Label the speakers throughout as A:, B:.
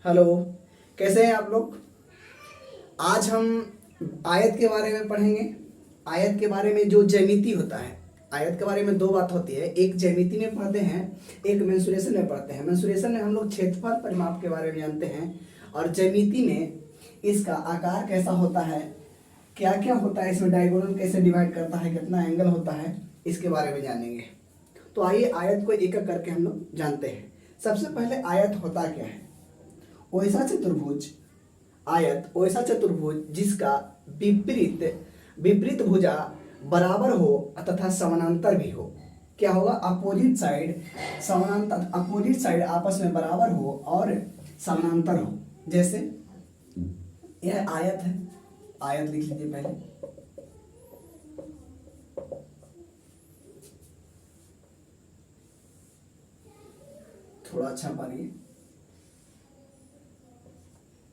A: Hello. कैसे हैं आप लोग? आज हम आयत के बारे में पढ़ेंगे। आयत के बारे में जो ज्यामिति होता है, आयत के बारे में दो बात होती है, एक ज्यामिति में पढ़ते हैं, एक मेंसुरेशन में पढ़ते हैं। मेंसुरेशन में हम लोग क्षेत्रफल परिमाप के बारे में जानते हैं, और ज्यामिति में इसका आकार कैसा होता है, क्या क्या होता है इसमें, डायगोनल कैसे डिवाइड करता है, कितना एंगल होता है, इसके बारे में जानेंगे। तो आइए आयत को एक एक करके हम लोग जानते हैं। सबसे पहले आयत होता क्या है? वैसा चतुर्भुज, आयत वैसा चतुर्भुज जिसका विपरीत विपरीत भुजा बराबर हो तथा समानांतर भी हो। क्या होगा? अपोजिट साइड समानांतर, अपोजिट साइड आपस में बराबर हो और समानांतर हो। जैसे यह आयत है, आयत लिख लीजिए पहले। थोड़ा अच्छा पालिए।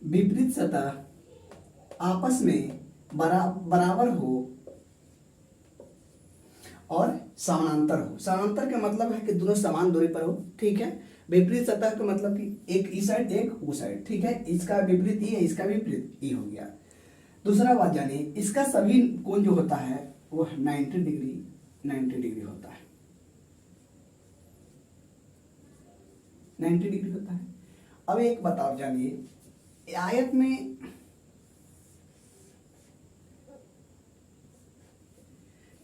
A: विपरीत सतह आपस में बराबर हो और समानांतर हो। समानांतर का मतलब है कि दोनों समान दूरी पर हो, ठीक है। विपरीत सतह का मतलब कि एक इस साइड एक उस साइड, ठीक है। इसका विपरीत ई है, इसका विपरीत ई हो गया। दूसरा बात जानिए, इसका सभी कोण जो होता है वो 90 डिग्री 90 डिग्री होता है, 90 डिग्री होता है। अब एक बात और जानिए, आयत में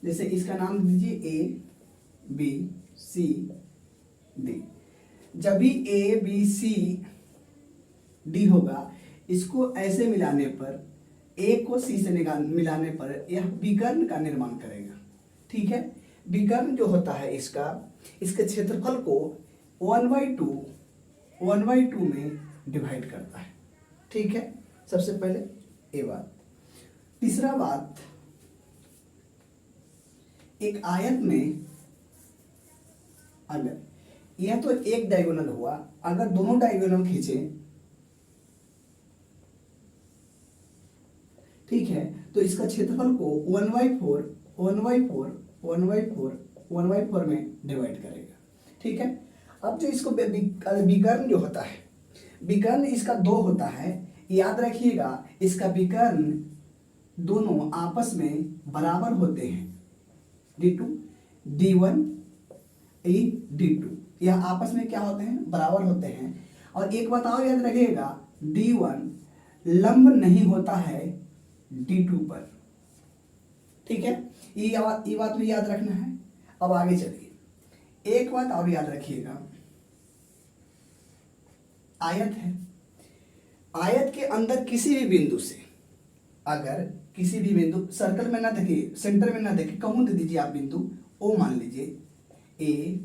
A: जैसे इसका नाम दीजिए ए बी सी डी। जब भी ए बी सी डी होगा, इसको ऐसे मिलाने पर, ए को सी से मिलाने पर यह विकर्ण का निर्माण करेगा, ठीक है। विकर्ण जो होता है इसके क्षेत्रफल को 1/2 में डिवाइड करता है, ठीक है। सबसे पहले ये बात। तीसरा बात, एक आयत में अगर यह तो एक डायगोनल हुआ, अगर दोनों डायगोनल खींचे, ठीक है, तो इसका क्षेत्रफल को 1/4 में डिवाइड करेगा, ठीक है। अब जो इसको विकर्ण जो होता है, विकर्ण इसका दो होता है, याद रखिएगा। इसका विकर्ण दोनों आपस में बराबर होते हैं, d2 d1 d2, यह आपस में क्या होते हैं? बराबर होते हैं। और एक बात और याद रखिएगा, d1 लंब नहीं होता है d2 पर, ठीक है। ये बात भी याद रखना है। अब आगे चलिए, एक बात और याद रखिएगा, आयत है, आयत के अंदर किसी भी बिंदु से, अगर किसी भी बिंदु, सर्कल में ना देखिए, सेंटर में ना देखिए, कहूं दे दीजिए आप बिंदु ओ मान लीजिए, ए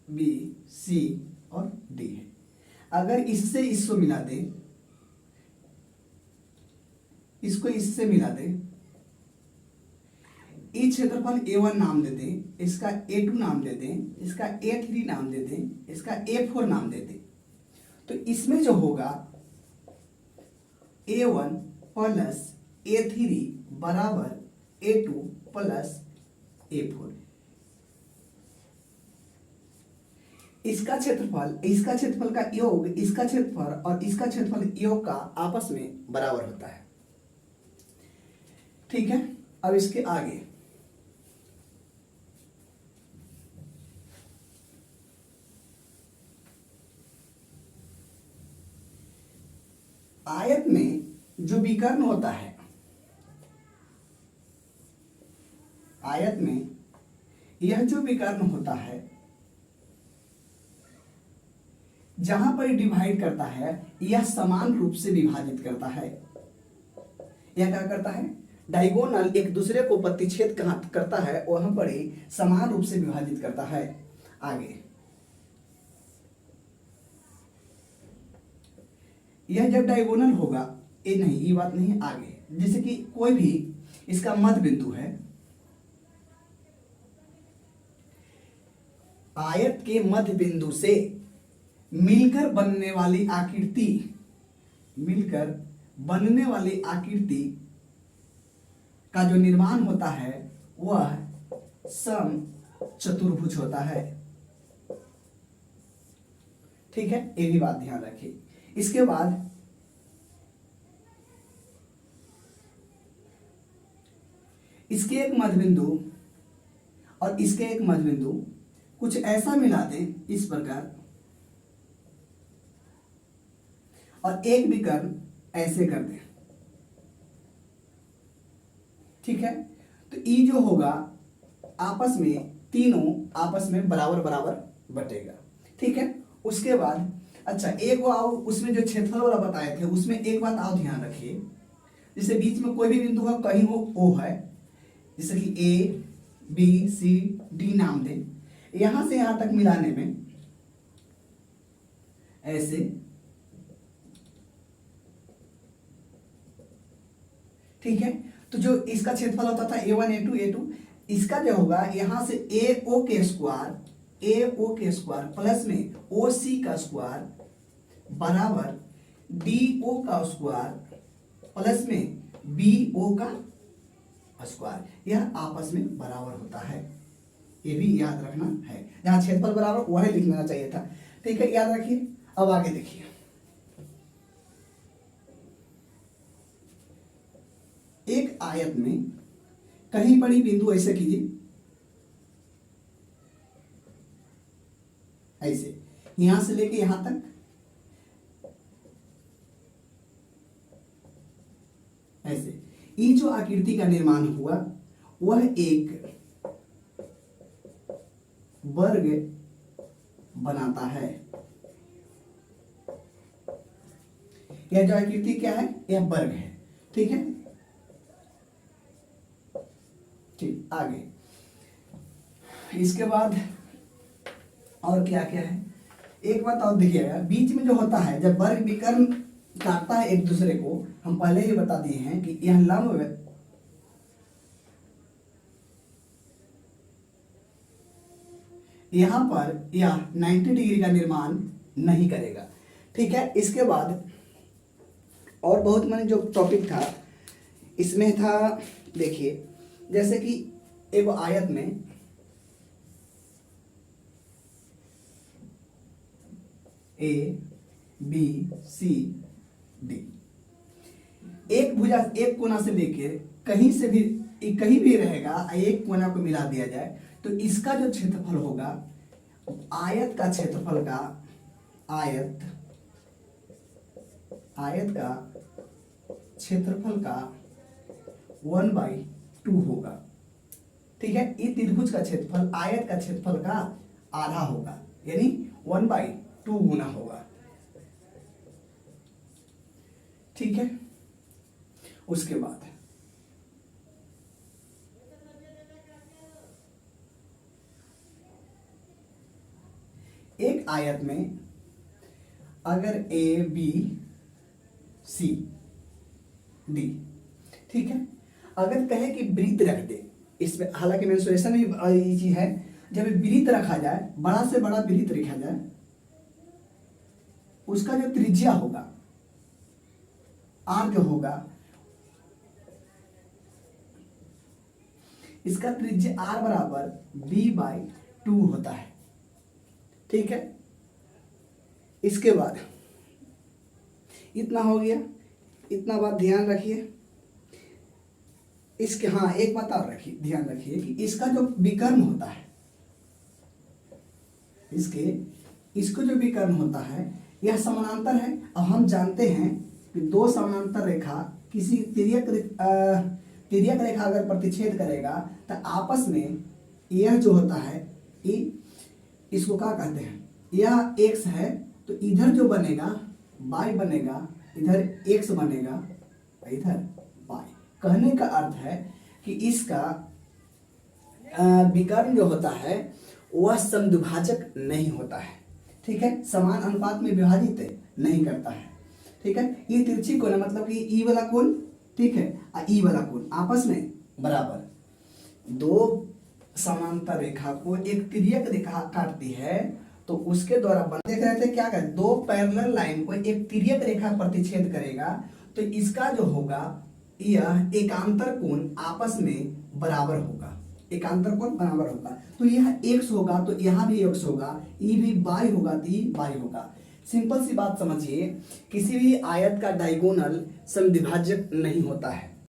A: बी सी और डी है। अगर इससे इसको मिला दे, इसको इससे मिला दे, इस क्षेत्रफल A1 नाम दे दें, इसका A2 नाम दे दें, इसका A3 नाम दे दें, इसका A4 नाम दे दें, तो इसमें जो होगा A1 प्लस A3 बराबर A2 प्लस A4। इसका क्षेत्रफल का योग, इसका क्षेत्रफल और इसका क्षेत्रफल योग का आपस में बराबर होता है, ठीक है। अब इसके आगे आयत में जो विकर्ण होता है, आयत में यह जो विकर्ण होता है, जहां पर डिवाइड करता है, यह समान रूप से विभाजित करता है। यह क्या करता है? डायगोनल एक दूसरे को प्रतिच्छेद करता है, वहां पर ही समान रूप से विभाजित करता है। आगे यह जब डायगोनल होगा, ये नहीं, ये बात नहीं, आगे जैसे कि कोई भी इसका मध्य बिंदु है, आयत के मध्य बिंदु से मिलकर बनने वाली आकृति का जो निर्माण होता है वह सम चतुर्भुज होता है, ठीक है। ये भी बात ध्यान रखिए। इसके बाद इसके एक मध्यबिंदु और इसके एक मध्यबिंदु कुछ ऐसा मिला दें इस प्रकार, और एक विकर्ण ऐसे कर दें। ठीक है, तो ई जो होगा आपस में, तीनों आपस में बराबर बराबर बटेगा। ठीक है, उसके बाद अच्छा एक वो आओ, उसमें जो क्षेत्रफल वाला बताए थे उसमें एक बात आओ ध्यान रखिए, जैसे बीच में कोई भी बिंदु हो, कहीं वो ओ है, जैसे कि ए बी सी डी नाम दें, यहां से यहां तक मिलाने में ऐसे, ठीक है, तो जो इसका क्षेत्रफल होता था A1 A2 इसका जो होगा यहां से AO के स्क्वायर प्लस में OC का स्क्वायर बराबर DO का स्क्वायर प्लस में BO का स्क्वायर, यह आपस में बराबर होता है। ये भी याद रखना है, जहां क्षेत्रफल बराबर वही लिख लेना चाहिए था। ठीक है, याद रखिए। अब आगे देखिए, एक आयत में कहीं बड़ी बिंदु ऐसे कीजिए, ऐसे यहां से लेके यहां तक, ऐसे ये जो आकृति का निर्माण हुआ वह एक वर्ग बनाता है। यह जो आकृति क्या है, यह वर्ग है। ठीक है, ठीक, आगे इसके बाद और क्या क्या है, एक बात और देखिएगा, बीच में जो होता है जब वर्ग विकर्ण काटता है एक दूसरे को, हम पहले ही बता दिए हैं कि यह लंब यहां पर यह 90 डिग्री का निर्माण नहीं करेगा। ठीक है, इसके बाद और बहुत मैंने जो टॉपिक था इसमें था, देखिए जैसे कि एक आयत में A B C D, एक भुजा एक कोना से लेके कहीं से भी कहीं भी रहेगा, एक कोना को मिला दिया जाए तो इसका जो क्षेत्रफल होगा, आयत का क्षेत्रफल का, आयत का क्षेत्रफल का 1/2 होगा। ठीक है, इस त्रिभुज का क्षेत्रफल आयत का क्षेत्रफल का आधा होगा, यानी 1/2 गुना होगा। ठीक है, उसके बाद एक आयत में अगर A B C D, ठीक है, अगर कहे कि वृत्त रख दे इसमें, हालांकि मेंसुरेशन भी ये चीज है, जब वृत्त रखा जाए, बड़ा से बड़ा वृत्त रखा जाए, उसका जो त्रिज्या होगा R जो होगा, इसका त्रिज्या R बराबर B/2 होता है। ठीक है, इसके बाद इतना हो गया, इतना बात ध्यान रखिए। इसके हाँ एक बात और रखिए, ध्यान रखिए कि इसका जो विकर्ण होता है, इसको जो विकर्ण होता है यह समानांतर है। अब हम जानते हैं कि दो समानांतर रेखा किसी तिर्यक रेखा अगर प्रतिच्छेद करेगा तो आपस में यह जो होता है, इसको क्या कहते हैं, यह x है तो इधर जो बनेगा y बनेगा, इधर x बनेगा, इधर y। कहने का अर्थ है कि इसका विकर्ण जो होता है वह समद्विभाजक नहीं होता है। ठीक है, समान अनुपात में विभाजित नहीं करता है। ठीक है, ये तिरछी कोण है, मतलब कि ई वाला कोण, ठीक है, और ई वाला कोण आपस में बराबर। दो समांतर रेखा को एक तिर्यक रेखा काटती है तो उसके द्वारा देख रहे थे क्या करें, दो पैरेलल लाइन को एक तिर्यक रेखा प्रतिच्छेद करेगा तो इसका जो होगा यह एकांतर कोण आपस में बराबर होगा, एकांतर कोण बराबर होगा। तो यह x होगा तो यहाँ भी x होगा, ई भी y होगा तो ई y होगा। सिंपल सी बात समझिए, किसी भी आयत का डायगोनल समद्विभाजक नहीं होता है।